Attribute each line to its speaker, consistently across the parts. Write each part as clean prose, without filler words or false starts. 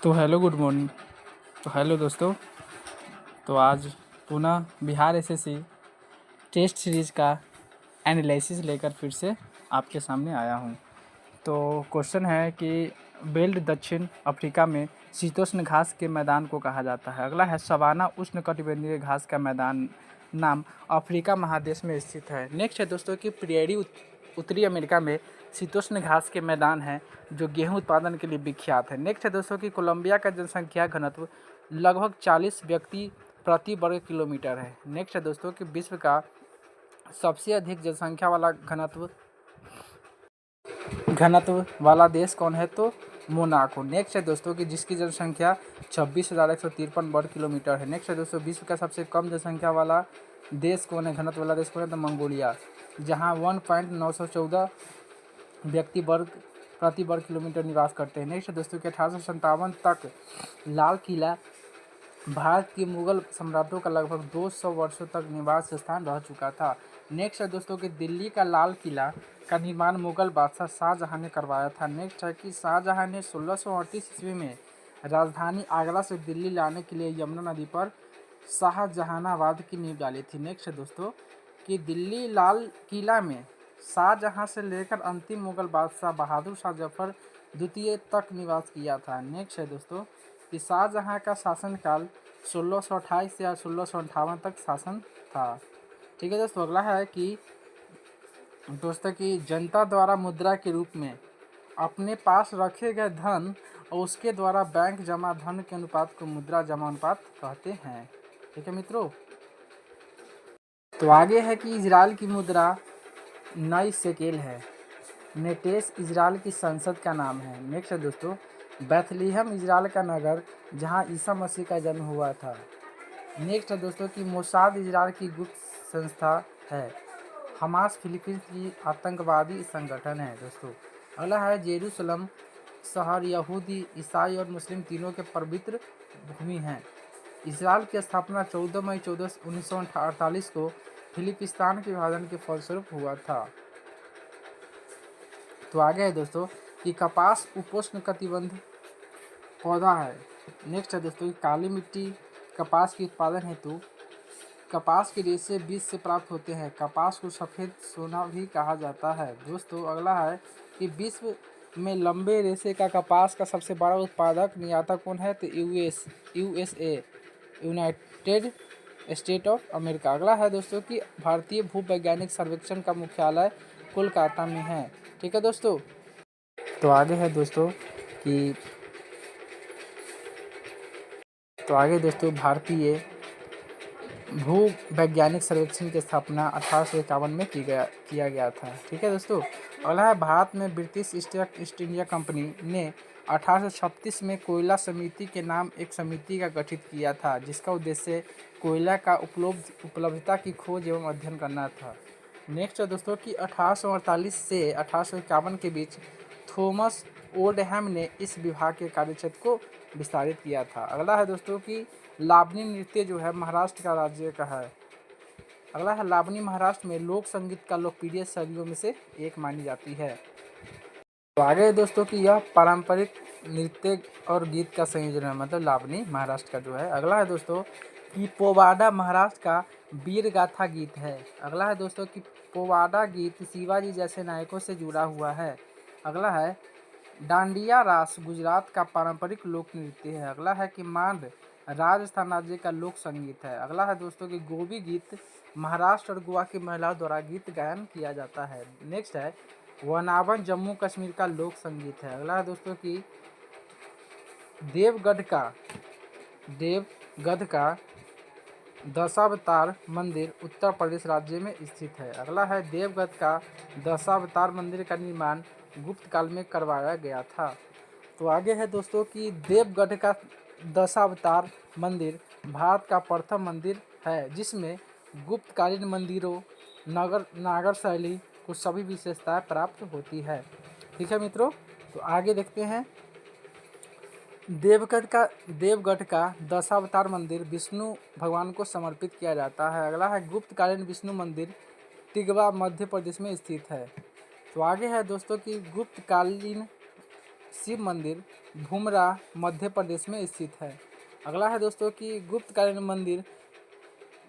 Speaker 1: तो hello good morning. तो hello दोस्तों। तो आज पुनः बिहार एसएससी टेस्ट सीरीज़ का एनालिसिस लेकर फिर से आपके सामने आया हूँ। तो क्वेश्चन है कि बेल्ट दक्षिण अफ्रीका में शीतोष्ण घास के मैदान को कहा जाता है। अगला है सवाना उष्णकटिबंधीय घास का मैदान नाम अफ्रीका महादेश में स्थित है। नेक्स्ट है दोस्तों कि प्रेयरी उत्तरी अमेरिका में शीतोष्ण घास के मैदान हैं जो गेहूं उत्पादन के लिए विख्यात है। नेक्स्ट है दोस्तों कि कोलंबिया का जनसंख्या घनत्व लगभग 40 व्यक्ति प्रति वर्ग किलोमीटर है। नेक्स्ट है दोस्तों कि विश्व का सबसे अधिक जनसंख्या वाला घनत्व वाला देश कौन है? तो मोनाको। नेक्स्ट है दोस्तों कि जिसकी जनसंख्या 26,153 वर्ग किलोमीटर है। नेक्स्ट है दोस्तों विश्व का सबसे कम जनसंख्या वाला देश कौन है? घनत्व वाला देश कौन है? तो मंगोलिया, जहां 1.914 व्यक्ति प्रति वर्ग किलोमीटर निवास करते हैं। नेक्स्ट है दोस्तों कि 1857 तक लाल किला भारत के मुगल सम्राटों का लगभग 200 वर्षों तक निवास स्थान रह चुका था। नेक्स्ट है दोस्तों कि दिल्ली का लाल किला का निर्माण मुगल बादशाह शाहजहां ने करवाया था। नेक्स्ट है कि शाहजहां ने 1638 ईस्वी में राजधानी आगरा से दिल्ली लाने के लिए यमुना नदी पर शाहजहानाबाद की नींव डाली थी। नेक्स्ट है दोस्तों कि दिल्ली लाल किला में शाहजहां से लेकर अंतिम मुगल बादशाह बहादुर शाह जफर द्वितीय तक निवास किया था। नेक्स्ट है दोस्तों कि शाहजहां का शासनकाल 1628 या 1658 तक शासन था। ठीक है दोस्तों। अगला है कि दोस्तों की जनता द्वारा मुद्रा के रूप में अपने पास रखे गए धन और उसके द्वारा बैंक जमा धन के अनुपात को मुद्रा जमा अनुपात कहते हैं। ठीक है मित्रों। तो आगे है कि इजराइल की मुद्रा नई शेकेल है। नेटेस इजराइल की संसद का नाम है। नेक्स्ट है दोस्तों बैथलीहम इजराइल का नगर जहां ईसा मसीह का जन्म हुआ था। नेक्स्ट है दोस्तों कि मोसाद इजराइल की गुप्त संस्था है। हमास फिलीपींस की आतंकवादी संगठन है दोस्तों। अगला है जेरूसलम शहर यहूदी ईसाई और मुस्लिम तीनों के पवित्र भूमि है। इजराइल की स्थापना 14 मई 1948 को फिलिपिस्तान के विभाजन के फलस्वरूप हुआ था। तो आगे है दोस्तों कि कपास उपोष्ण कटिबंध पौधा है। नेक्स्ट है दोस्तों काली मिट्टी कपास के उत्पादन हेतु कपास के रेशे बीज से प्राप्त होते हैं। कपास को सफ़ेद सोना भी कहा जाता है। दोस्तों अगला है कि विश्व में लंबे रेशे का कपास का सबसे बड़ा उत्पादक निर्यातक कौन है? तो USA, United state of America. अगला है दोस्तों कि भारतीय भूवैज्ञानिक सर्वेक्षण का मुख्यालय कोलकाता में है। ठीक है दोस्तों। तो आगे है दोस्तों कि भारतीय भू वैज्ञानिक सर्वेक्षण की स्थापना 1851 में किया गया था। ठीक है दोस्तों। अगला है भारत में ब्रिटिश ईस्ट इंडिया कंपनी ने 1836 में कोयला समिति के नाम एक समिति का गठित किया था जिसका उद्देश्य कोयला का उपलब्धता की खोज एवं अध्ययन करना था। नेक्स्ट है दोस्तों कि 1848 से 1851 के बीच थॉमस ओल्डहैम ने इस विभाग के कार्यक्षेत्र को विस्तारित किया था। अगला है दोस्तों कि लावनी नृत्य जो है महाराष्ट्र का राज्य का है। अगला है लावनी महाराष्ट्र में लोक संगीत का लोकप्रिय शैलियों में से एक मानी जाती है। तो आगे दोस्तों कि यह पारंपरिक नृत्य और गीत का संयोजन है, मतलब लावनी महाराष्ट्र का जो है। अगला है दोस्तों कि पोवाड़ा महाराष्ट्र का वीर गाथा गीत है। अगला है दोस्तों कि पोवाड़ा गीत शिवाजी जैसे नायकों से जुड़ा हुआ है। अगला है डांडिया रास गुजरात का पारंपरिक लोक नृत्य है। अगला है कि मांड राजस्थान राज्य का लोक संगीत है। अगला है दोस्तों कि गोबी गीत महाराष्ट्र और गोवा की महिलाओं द्वारा गीत गायन किया जाता है। नेक्स्ट है वनावन जम्मू कश्मीर का लोक संगीत है। अगला है दोस्तों कि देवगढ़ का दशावतार मंदिर उत्तर प्रदेश राज्य में स्थित है। अगला है देवगढ़ का दशावतार मंदिर का निर्माण गुप्त काल में करवाया गया था। तो आगे है दोस्तों कि देवगढ़ का दशावतार मंदिर भारत का प्रथम मंदिर है जिसमें गुप्तकालीन मंदिरों नागर शैली को सभी विशेषताएं प्राप्त होती है। ठीक है मित्रों। तो आगे देखते हैं देवगढ़ का दशावतार मंदिर विष्णु भगवान को समर्पित किया जाता है। अगला है गुप्तकालीन विष्णु मंदिर तिगवा मध्य प्रदेश में स्थित है। तो आगे है दोस्तों कि गुप्तकालीन शिव मंदिर भूमरा मध्य प्रदेश में स्थित है। अगला है दोस्तों कि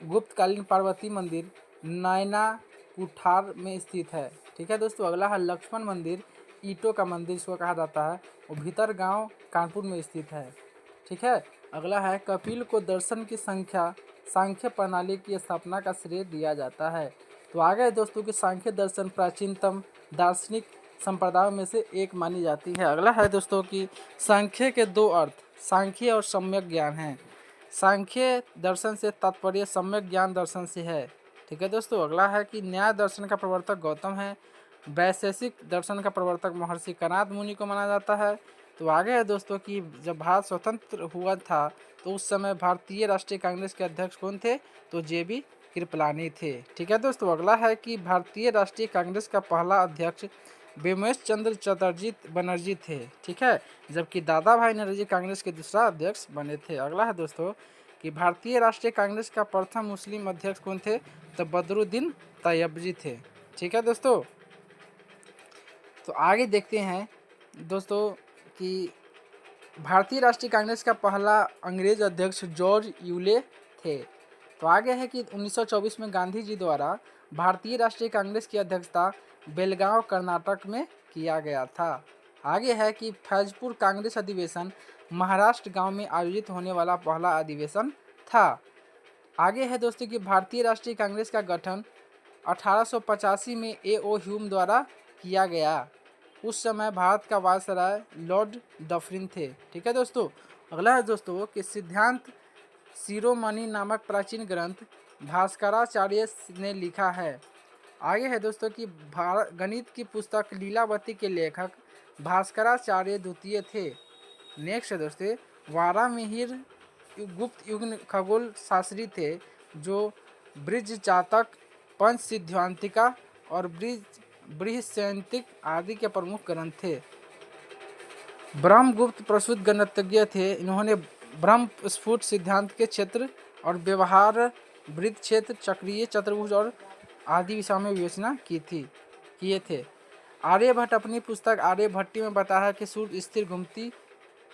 Speaker 1: गुप्तकालीन पार्वती मंदिर नैना कुठार में स्थित है। ठीक है दोस्तों। अगला है लक्ष्मण मंदिर, ईंटों का मंदिर इसको कहा जाता है, वो भीतर गांव कानपुर में स्थित है। ठीक है। अगला है कपिल को दर्शन की सांख्य प्रणाली की स्थापना का श्रेय दिया जाता है। तो आगे है दोस्तों कि सांख्य दर्शन प्राचीनतम दार्शनिक संप्रदायों में से एक मानी जाती है। अगला है दोस्तों कि सांख्य के दो अर्थ सांख्य और सम्यक ज्ञान है। सांख्य दर्शन से तात्पर्य सम्यक ज्ञान दर्शन से है। ठीक है दोस्तों। अगला है कि न्याय दर्शन का प्रवर्तक गौतम है। वैशेषिक दर्शन का प्रवर्तक महर्षि कणाद मुनि को माना जाता है। तो आगे है दोस्तों कि जब भारत स्वतंत्र हुआ था तो उस समय भारतीय राष्ट्रीय कांग्रेस के अध्यक्ष कौन थे? तो JB कृपलानी थे। ठीक है दोस्तों। अगला है कि भारतीय राष्ट्रीय कांग्रेस का पहला अध्यक्ष बिमलेश चंद्र चटर्जी बनर्जी थे। ठीक है। जबकि दादा भाई नौरोजी कांग्रेस के दूसरा अध्यक्ष बने थे। अगला है दोस्तों कि भारतीय राष्ट्रीय कांग्रेस का प्रथम मुस्लिम अध्यक्ष कौन थे? तो बदरुद्दीन तैयबजी थे। ठीक है दोस्तों। तो आगे देखते हैं दोस्तों कि भारतीय राष्ट्रीय कांग्रेस का पहला अंग्रेज अध्यक्ष जॉर्ज यूले थे। तो आगे है कि 1924 में गांधी जी द्वारा भारतीय राष्ट्रीय कांग्रेस की अध्यक्षता बेलगांव कर्नाटक में किया गया था। आगे है कि फैजपुर कांग्रेस अधिवेशन महाराष्ट्र गांव में आयोजित होने वाला पहला अधिवेशन था। आगे है दोस्तों कि भारतीय राष्ट्रीय कांग्रेस का गठन 1885 में A.O. ह्यूम द्वारा किया गया। उस समय भारत का वायसराय लॉर्ड डफरिन थे। ठीक है दोस्तों। अगला है दोस्तों कि सिद्धांत शिरोमणि नामक प्राचीन ग्रंथ भास्कराचार्य ने लिखा है। आगे है दोस्तों कि गणित की पुस्तक लीलावती के लेखक भास्कराचार्य द्वितीय थे। नेक्स्ट है दोस्तों वारामिहिर गुप्त युग खगोल शास्त्री थे जो बृहज्जातक, पंच सिद्धांतिका और बृहस्पतिक आदि के प्रमुख ग्रंथ थे। ब्रह्मगुप्त प्रसिद्ध गणितज्ञ थे। इन्होंने ब्रह्म स्फुट सिद्धांत के क्षेत्र और व्यवहार वृत्त क्षेत्र, चक्रीय, चतुर्भुज और आदि विषयों में विवेचना किए थे। आर्यभट्ट अपनी पुस्तक आर्यभट्टी में बताया है कि सूर्य स्थिर घूमती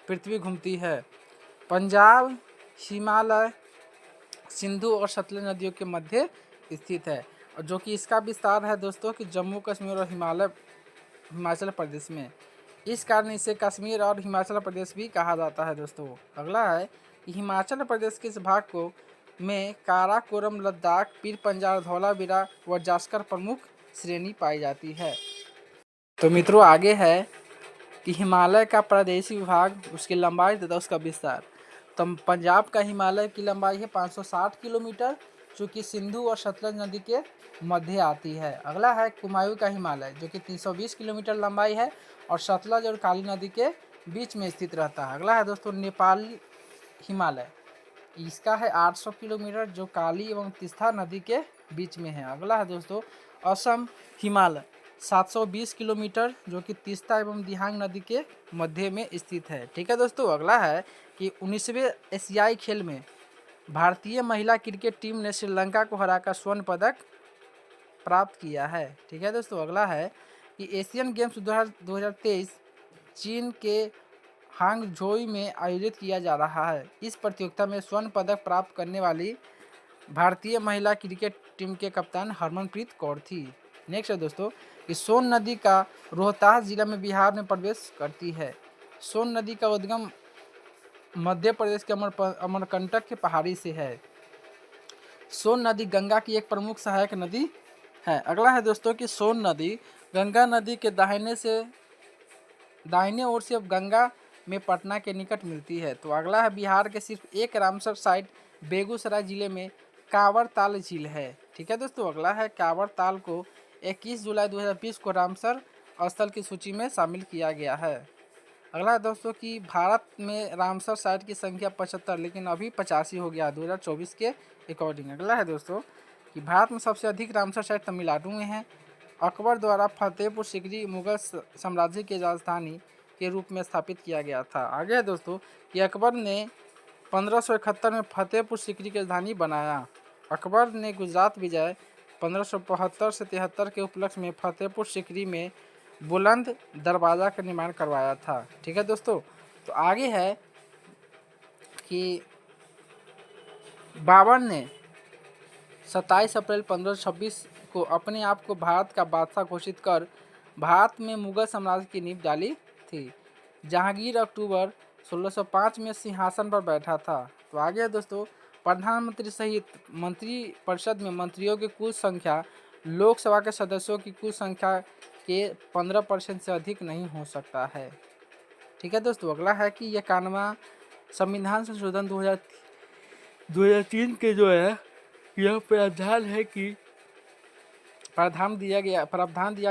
Speaker 1: पृथ्वी घूमती है। पंजाब हिमालय सिंधु और सतलज नदियों के मध्य स्थित है और जो कि इसका विस्तार है दोस्तों कि जम्मू कश्मीर और हिमाचल प्रदेश में। इस कारण इसे कश्मीर और हिमाचल प्रदेश भी कहा जाता है दोस्तों। अगला है कि हिमाचल प्रदेश के इस भाग को में काराकोरम, लद्दाख, पीर पंजाल, धौलावीरा व जास्कर प्रमुख श्रेणी पाई जाती है। तो मित्रों आगे है कि हिमालय का प्रादेशिक विभाग, उसकी लंबाई तथा उसका विस्तार। तो पंजाब का हिमालय की लंबाई है 560 किलोमीटर जो कि सिंधु और सतलज नदी के मध्य आती है। अगला है कुमायूं का हिमालय जो कि 320 किलोमीटर लंबाई है और सतलज और काली नदी के बीच में स्थित रहता है। अगला है दोस्तों नेपाल हिमालय, इसका है 800 किलोमीटर जो काली एवं तीस्ता नदी के बीच में है। अगला है दोस्तों असम हिमालय 720 किलोमीटर जो कि तीस्ता एवं दिहांग नदी के मध्य में स्थित है। ठीक है दोस्तों। अगला है कि 19वें एशियाई खेल में भारतीय महिला क्रिकेट टीम ने श्रीलंका को हराकर स्वर्ण पदक प्राप्त किया है। ठीक है दोस्तों। अगला है कि एशियन गेम्स 2023 चीन के हांगझोई में आयोजित किया जा रहा है। इस प्रतियोगिता में स्वर्ण पदक प्राप्त करने वाली भारतीय महिला क्रिकेट टीम के कप्तान हरमनप्रीत कौर थी। नेक्स्ट है दोस्तों कि सोन नदी का रोहतास जिला में बिहार में प्रवेश करती है। सोन नदी का उद्गम मध्य प्रदेश के अमरकंटक के पहाड़ी से है। सोन नदी गंगा की एक प्रमुख सहायक नदी है। अगला है दोस्तों कि सोन नदी गंगा नदी के दाहिने ओर से गंगा में पटना के निकट मिलती है। तो अगला है बिहार के सिर्फ एक रामसर साइट बेगूसराय जिले में कांवर ताल झील है। ठीक है दोस्तों। अगला है कांवर ताल को 21 जुलाई 2020 को रामसर स्थल की सूची में शामिल किया गया है। अगला है दोस्तों कि भारत में रामसर साइट की संख्या 75 लेकिन अभी 85 हो गया 2024 के अकॉर्डिंग। अगला है दोस्तों कि भारत में सबसे अधिक रामसर साइट तमिलनाडु में है। अकबर द्वारा फतेहपुर सिकरी मुगल साम्राज्य की राजधानी के रूप में स्थापित किया गया था। आगे है दोस्तों कि अकबर ने 1571 में फतेहपुर सिकरी की राजधानी बनाया। अकबर ने गुजरात विजय 1572 से 73 के उपलक्ष्य में फतेहपुर सिकरी में बुलंद दरवाज़ा का निर्माण करवाया था। ठीक है दोस्तों। तो आगे है कि बाबर ने 27 अप्रैल 1526 को अपने आप को भारत का बादशाह घोषित कर भारत में मुगल साम्राज्य की नींव डाली थी। जहांगीर अक्टूबर 1605 में सिंहासन पर बैठा था। तो आगे है दोस्तों, प्रधानमंत्री सहित मंत्री परिषद में मंत्रियों की कुल संख्या लोकसभा के सदस्यों की कुल संख्या के 15% से अधिक नहीं हो सकता है। ठीक है दोस्तों। अगला है कि यह कानून संविधान संशोधन 2003 के जो है यह प्रावधान है कि प्रावधान दिया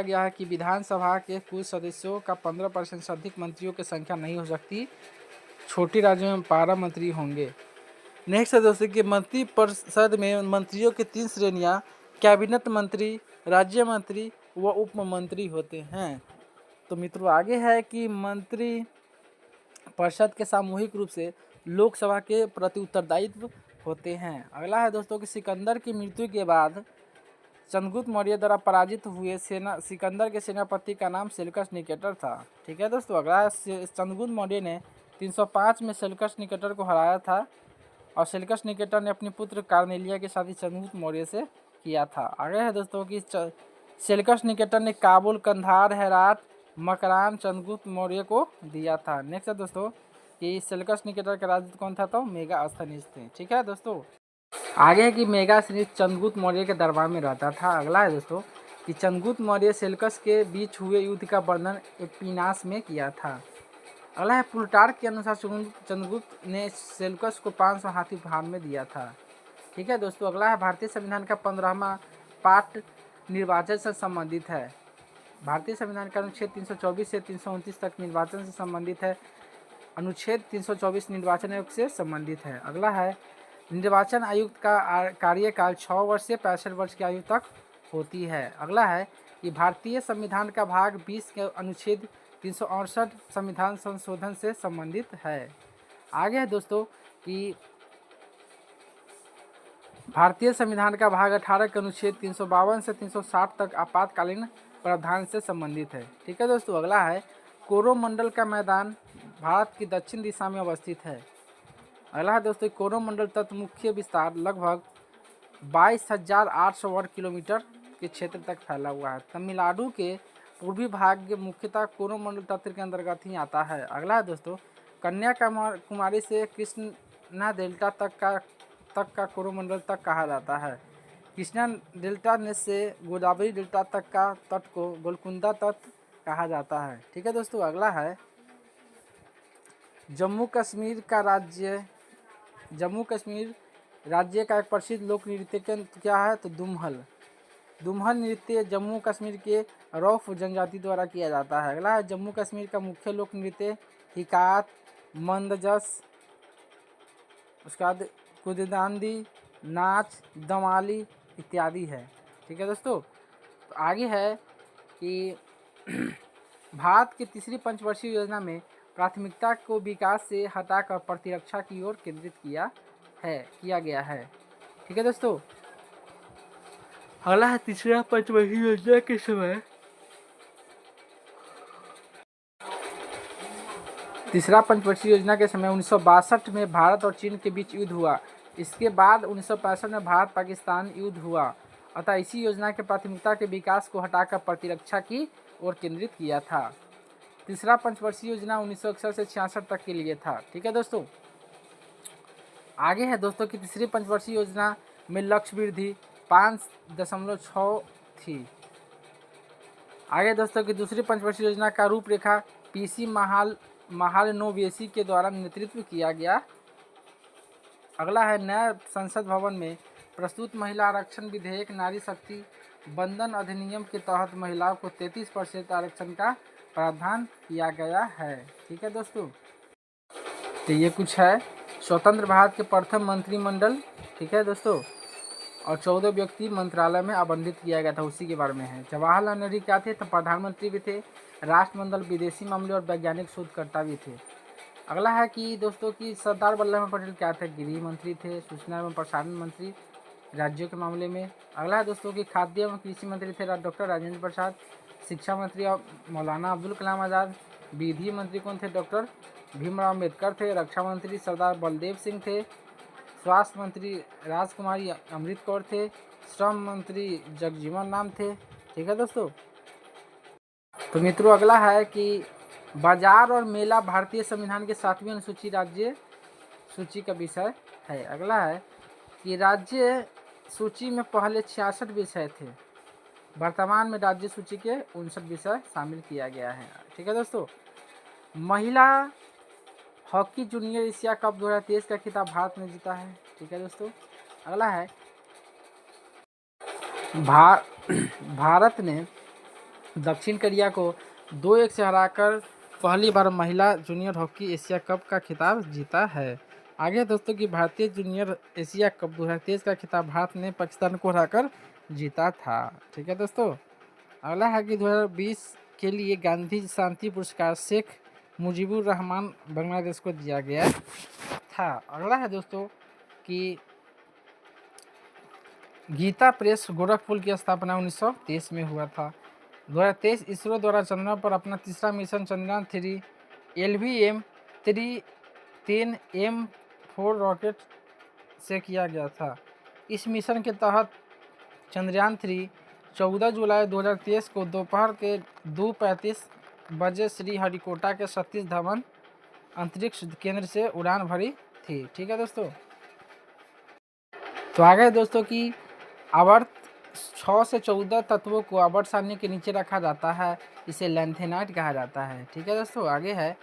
Speaker 1: गया है कि विधानसभा के कुल सदस्यों का 15% से अधिक मंत्रियों की संख्या नहीं हो सकती। छोटी राज्यों में 12 मंत्री होंगे। नेक्स्ट है दोस्तों कि मंत्री परिषद में मंत्रियों की 3 श्रेणियां कैबिनेट मंत्री, राज्य मंत्री व उप मंत्री होते हैं। तो मित्रों आगे है कि मंत्री परिषद के सामूहिक रूप से लोकसभा के प्रति उत्तरदायित्व होते हैं। अगला है दोस्तों कि सिकंदर की मृत्यु के बाद चंद्रगुप्त मौर्य द्वारा पराजित हुए सिकंदर के सेनापति का नाम सेल्कस निकेटर था। ठीक है दोस्तों। अगला है चंद्रगुप्त मौर्य ने 305 में सेल्कस निकेटर को हराया था और सेल्कस निकेटर ने अपनी पुत्र कार्नेलिया की शादी चंद्रगुप्त मौर्य से किया था। आगे है दोस्तों कि सेल्कस निकेटर ने काबुल, कंधार, हेरात, मकरान चंद्रगुप्त मौर्य को दिया था। नेक्स्ट है दोस्तों कि सेल्कस निकेटर का राजदूत कौन था, तो मेगास्थनीज थे। ठीक है दोस्तों। आगे है कि मेगास्थनीज चंद्रगुप्त मौर्य के दरबार में रहता था। अगला है दोस्तों कि चंद्रगुप्त मौर्य सेल्कस के बीच हुए युद्ध का वर्णन एपिनास में किया था। अगला है प्लूटार्क के अनुसार चंद्रगुप्त ने सेल्कस को 500 हाथी उपहार में दिया था। ठीक है दोस्तों। अगला है भारतीय संविधान का 15वां पार्ट निर्वाचन से संबंधित है। भारतीय संविधान का अनुच्छेद 324 से 329 तक निर्वाचन से संबंधित है। अनुच्छेद 324 निर्वाचन आयोग से संबंधित है। अगला है निर्वाचन आयुक्त का कार्यकाल 6 वर्ष से 65 वर्ष की आयु तक होती है। अगला है कि भारतीय संविधान का भाग 20 के अनुच्छेद 368 संविधान संशोधन से संबंधित है। आगे है दोस्तों कि भारतीय संविधान का भाग 18 के अनुच्छेद 352 से 360 तक आपातकालीन प्रावधान से संबंधित है। ठीक है दोस्तों। अगला है कोरोमंडल का मैदान भारत की दक्षिण दिशा में अवस्थित है। अगला है दोस्तों कोरोमंडल तत्व मुख्य विस्तार लगभग 22,800 वर्ग किलोमीटर के क्षेत्र तक फैला हुआ है। तमिलनाडु के पूर्वी भाग मुख्यतः कोरोमंडल तत्व के अंतर्गत ही आता है। अगला है दोस्तों कन्याकुमारी से कृष्णा डेल्टा तक का कोरोमंडल तक कहा जाता है। कृष्णा डेल्टा से गोदावरी डेल्टा तक का तट को गोलकुंडा तट कहा जाता है। ठीक है दोस्तों। अगला है जम्मू कश्मीर राज्य का एक प्रसिद्ध लोक नृत्य क्या है, तो दुम्हल नृत्य जम्मू कश्मीर के रौफ जनजाति द्वारा किया जाता है। अगला है जम्मू कश्मीर का मुख्य लोक नृत्य हिकात, मंदजस, उसके बाद कुददांदी, नाच, दमाली इत्यादि है। ठीक है दोस्तों। तो आगे है कि भारत की तीसरी पंचवर्षीय योजना में प्राथमिकता को विकास से हटाकर प्रतिरक्षा की ओर केंद्रित किया गया है। ठीक है दोस्तों। अगला है तीसरा पंचवर्षीय योजना के समय तीसरा पंचवर्षीय योजना के समय 1962 में भारत और चीन के बीच युद्ध हुआ। इसके बाद 1965 में भारत पाकिस्तान युद्ध हुआ। अतः इसी योजना के प्राथमिकता के विकास को हटाकर प्रतिरक्षा की ओर केंद्रित किया था। तीसरा पंचवर्षीय योजना 1961 से 66 तक के लिए था। ठीक है दोस्तों। आगे है दोस्तों कि तीसरी पंचवर्षीय योजना में लक्ष्य वृद्धि 5.6 थी। आगे दोस्तों की दूसरी पंचवर्षीय योजना का रूपरेखा पीसी महालनोबिस के द्वारा नेतृत्व किया गया। अगला है नया संसद भवन में प्रस्तुत महिला आरक्षण विधेयक नारी शक्ति बंधन अधिनियम के तहत महिलाओं को 33% आरक्षण का प्रावधान किया गया है। ठीक है दोस्तों। तो ये कुछ है स्वतंत्र भारत के प्रथम मंत्रिमंडल। ठीक है दोस्तों। और 14 व्यक्ति मंत्रालय में आवंटित किया गया था, उसी के बारे में है। जवाहरलाल नेहरू क्या थे, तो प्रधानमंत्री भी थे, राष्ट्रमंडल विदेशी मामले और वैज्ञानिक शोधकर्ता भी थे। अगला है कि दोस्तों की सरदार वल्लभ भाई पटेल क्या थे, गृह मंत्री थे, सूचना एवं प्रसारण मंत्री राज्यों के मामले में। अगला है दोस्तों की खाद्य एवं कृषि मंत्री थे डॉक्टर राजेंद्र प्रसाद। शिक्षा मंत्री मौलाना अब्दुल कलाम आज़ाद। विधि मंत्री कौन थे? डॉक्टर भीमराव अम्बेडकर थे। रक्षा मंत्री सरदार बलदेव सिंह थे। स्वास्थ्य मंत्री राजकुमारी अमृत कौर थे। श्रम मंत्री जगजीवन राम थे। ठीक है दोस्तों। तो मित्रों अगला है कि बाजार और मेला भारतीय संविधान के 7वीं अनुसूची राज्य सूची का विषय है। अगला है कि राज्य सूची में पहले 66 विषय थे, वर्तमान में राज्य सूची के 59 विषय शामिल किया गया है। ठीक है दोस्तों। महिला हॉकी जूनियर एशिया कप 2023 का खिताब भारत ने जीता है। ठीक है दोस्तों। अगला है भारत ने दक्षिण कोरिया को 2-1 से हराकर पहली बार महिला जूनियर हॉकी एशिया कप का खिताब जीता है। आगे दोस्तों कि भारतीय जूनियर एशिया कप 2023 का खिताब भारत ने पाकिस्तान को हराकर जीता था। ठीक है दोस्तों। अगला है कि 2020 के लिए गांधी शांति पुरस्कार शेख मुजीबुर रहमान बांग्लादेश को दिया गया था। अगला है दोस्तों कि गीता प्रेस गोरखपुर की स्थापना 1923 में हुआ था। 2023 इसरो द्वारा चंद्रमा पर अपना तीसरा मिशन चंद्रयान 3 LVM-3M4 रॉकेट से किया गया था। इस मिशन के तहत चंद्रयान 3 14 जुलाई 2023 को दोपहर के 2:35 बजे श्रीहरिकोटा के सतीश धवन अंतरिक्ष केंद्र से उड़ान भरी थी। ठीक है दोस्तों। तो आगे दोस्तों कि आवर्त 6 से 14 तत्वों को आवर्त सारणी के नीचे रखा जाता है, इसे लैंथेनाइट कहा जाता है। ठीक है दोस्तों। आगे है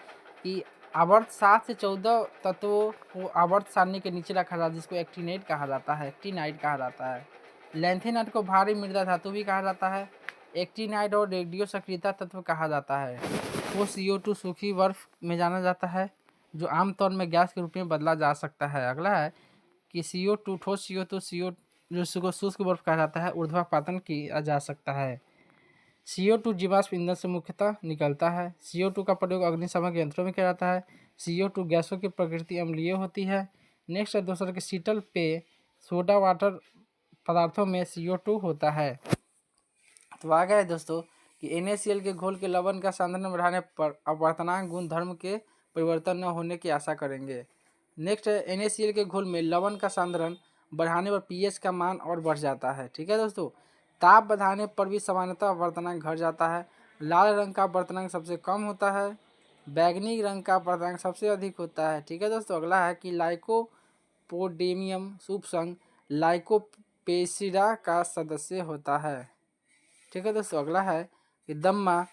Speaker 1: कि आवर्त 7 से 14 तत्वों को आवर्त सारणी के नीचे रखा जाता है, जिसको एक्टिनाइट कहा जाता है, एक्टिनाइट कहा जाता है। लैंथेनाइट को भारी मृदा धातु भी कहा जाता है। एक्टिनाइट और रेडियो सक्रियता तत्व कहा जाता है। वो CO2 सूखी बर्फ में जाना जाता है, जो आमतौर में गैस के रूप में बदला जा सकता है। अगला है कि CO2 ठोस CO2 जो शुष्क बर्फ कहा जाता है, ऊर्ध्वापातन किया जा सकता है। CO2 जीवाश्म ईंधन से मुख्यतः निकलता है। CO2 का प्रयोग अग्निशमन यंत्रों में किया जाता है। CO2 गैसों की प्रकृति अम्लीय होती है। नेक्स्ट है दोस्तों कि शीतल पेय सोडा वाटर पदार्थों में CO2 होता है। तो आ गया है दोस्तों कि NaCl के घोल के लवण का सांद्रण बढ़ाने पर अपवर्तनांक गुण धर्म के परिवर्तन न होने की आशा करेंगे। नेक्स्ट है NaCl के घोल में लवण का सांद्रण बढ़ाने पर pH का मान और बढ़ जाता है। ठीक है दोस्तों। ताप बढ़ाने पर भी सामान्यतः अपवर्तनांक घट जाता है। लाल रंग का अपवर्तनांक सबसे कम होता है, बैगनी रंग का अपवर्तनांक सबसे अधिक होता है। ठीक है दोस्तों। अगला है कि लाइकोपोडेमियम शुभ संघ लाइकोपेसिडा का सदस्य होता है। ठीक है दोस्तों। अगला है कि दम्मा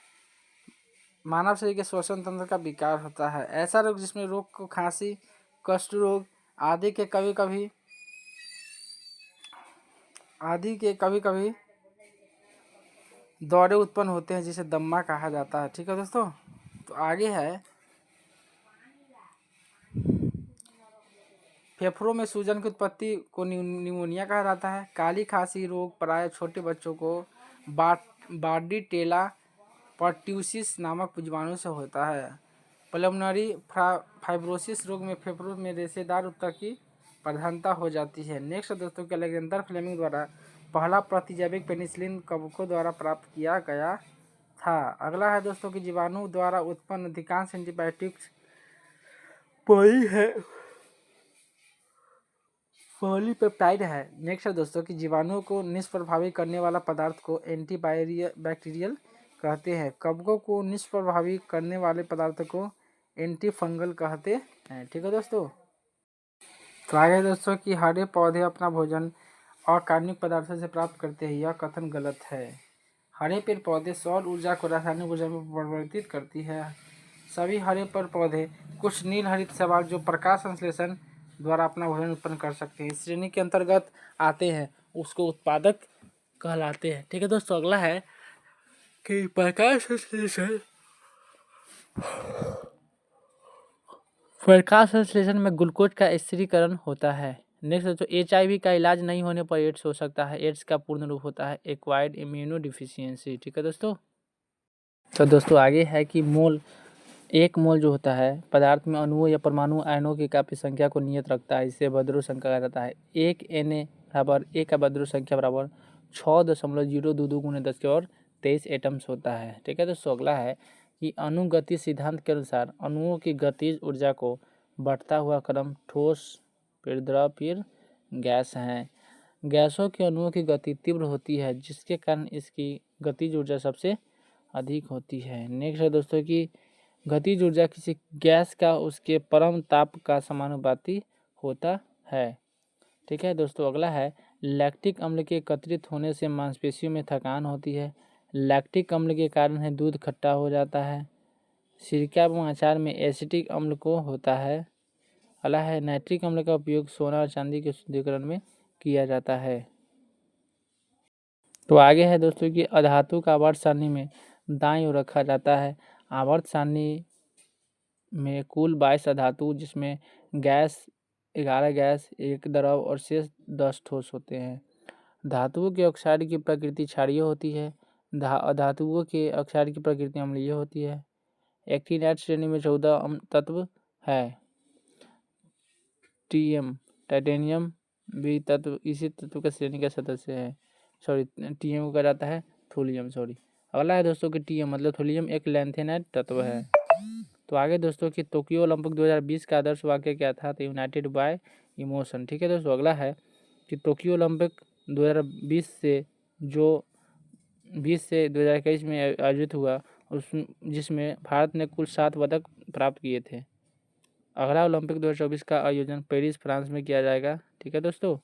Speaker 1: मानव शरीर के श्वसन तंत्र का विकार होता है। ऐसा रोग जिसमें रोग को खांसी, कुष्ठ रोग आदि के कभी कभी दौरे उत्पन्न होते हैं, जिसे दम्मा कहा जाता है। ठीक है दोस्तों। तो आगे है फेफड़ों में सूजन की उत्पत्ति को निमोनिया कहा जाता है। काली खांसी रोग प्राय छोटे बच्चों को बार्डीटेला पर्ट्यूसिस नामक जीवाणु से होता है। पल्मोनरी फाइब्रोसिस रोग में फेफड़ों में रेशेदार ऊतक की प्रधानता हो जाती है। नेक्स्ट दोस्तों के अलेक्जेंडर फ्लेमिंग द्वारा पहला प्रतिजैविक पेनिसिलिन कवकों द्वारा प्राप्त किया गया था। अगला है दोस्तों कि जीवाणु द्वारा उत्पन्न अधिकांश एंटीबायोटिक्स पॉलीपेप्टाइड है। नेक्स्ट है दोस्तों कि जीवाणुओं को निष्प्रभावी करने वाला पदार्थ को एंटीबैक्टीरियल कहते हैं। कवकों को निष्प्रभावी करने वाले पदार्थ को एंटी फंगल कहते हैं। ठीक है दोस्तों। तो आगे दोस्तों कि हरे पौधे अपना भोजन अकार्बनिक पदार्थों से प्राप्त करते हैं, यह कथन गलत है। हरे पेड़ पौधे सौर ऊर्जा को रासायनिक ऊर्जा में परिवर्तित करती है। सभी हरे पेड़ पौधे कुछ नील हरित शैवाल जो प्रकाश संश्लेषण द्वारा अपना भोजन उत्पन्न कर सकते हैं, इस श्रेणी के अंतर्गत आते हैं, उसको उत्पादक कहलाते हैं। ठीक है दोस्तों। अगला है कि प्रकाश संश्लेषण में ग्लूकोज का स्थिरीकरण होता है। नेक्स्ट दोस्तों HIV का इलाज नहीं होने पर एड्स हो सकता है। एड्स का पूर्ण रूप होता है एक्वायर्ड इम्यूनो डिफिशियंसी। ठीक है दोस्तों। तो दोस्तों आगे है कि एक मोल जो होता है पदार्थ में अणुओं या परमाणु आयनों की काफी संख्या को नियत रखता है, इसे अभद्र संख्या कहा जाता है। 1 Na बराबर 1 अभद्र संख्या बराबर 6.022 × 10⁻³ 23 एटम्स होता है। ठीक है दोस्तों, अगला है कि अनुगति सिद्धांत के अनुसार अणुओं की गतिज ऊर्जा को बढ़ता हुआ क्रम ठोस, फिर द्रव, फिर गैस है। गैसों के अणुओं की गति तीव्र होती है, जिसके कारण इसकी गतिज ऊर्जा सबसे अधिक होती है। नेक्स्ट है दोस्तों कि गतिज ऊर्जा किसी गैस का उसके परम ताप का समानुपाती होता है। ठीक है दोस्तों, अगला है लैक्टिक अम्ल के एकत्रित होने से मांसपेशियों में थकान होती है। लैक्टिक अम्ल के कारण है दूध खट्टा हो जाता है। सिरका एवं अचार में एसिटिक अम्ल को होता है। अगला है नाइट्रिक अम्ल का उपयोग सोना और चांदी के शुद्धिकरण में किया जाता है। तो आगे है दोस्तों कि अधातु का आवर्त सारणी में दाईं ओर रखा जाता है। आवर्त सारणी में कुल 22 अधातु, जिसमें 11 गैस, 1 द्रव और शेष 10 ठोस होते हैं। धातुओं के ऑक्साइड की प्रकृति क्षारीय होती है। अधातुओं के ऑक्साइड की प्रकृति अम्लीय होती है। एक्टिनाइड श्रेणी में 14 तत्व है। टीएम, टाइटेनियम भी तत्व इसी तत्व का श्रेणी का सदस्य है। टीएम को कहा जाता है थोलियम। अगला है दोस्तों कि टीएम मतलब थोलियम एक लैंथेनाइड तत्व है। तो आगे दोस्तों कि टोक्यो ओलंपिक 2020 का आदर्श वाक्य क्या था? तो यूनाइटेड बाय इमोशन। ठीक है दोस्तों, अगला है कि टोक्यो ओलंपिक 2020 से जो 20 से 2021 में आयोजित हुआ, जिसमें भारत ने कुल 7 पदक प्राप्त किए थे। अगला ओलंपिक 2024 का आयोजन पेरिस, फ्रांस में किया जाएगा। ठीक है दोस्तों।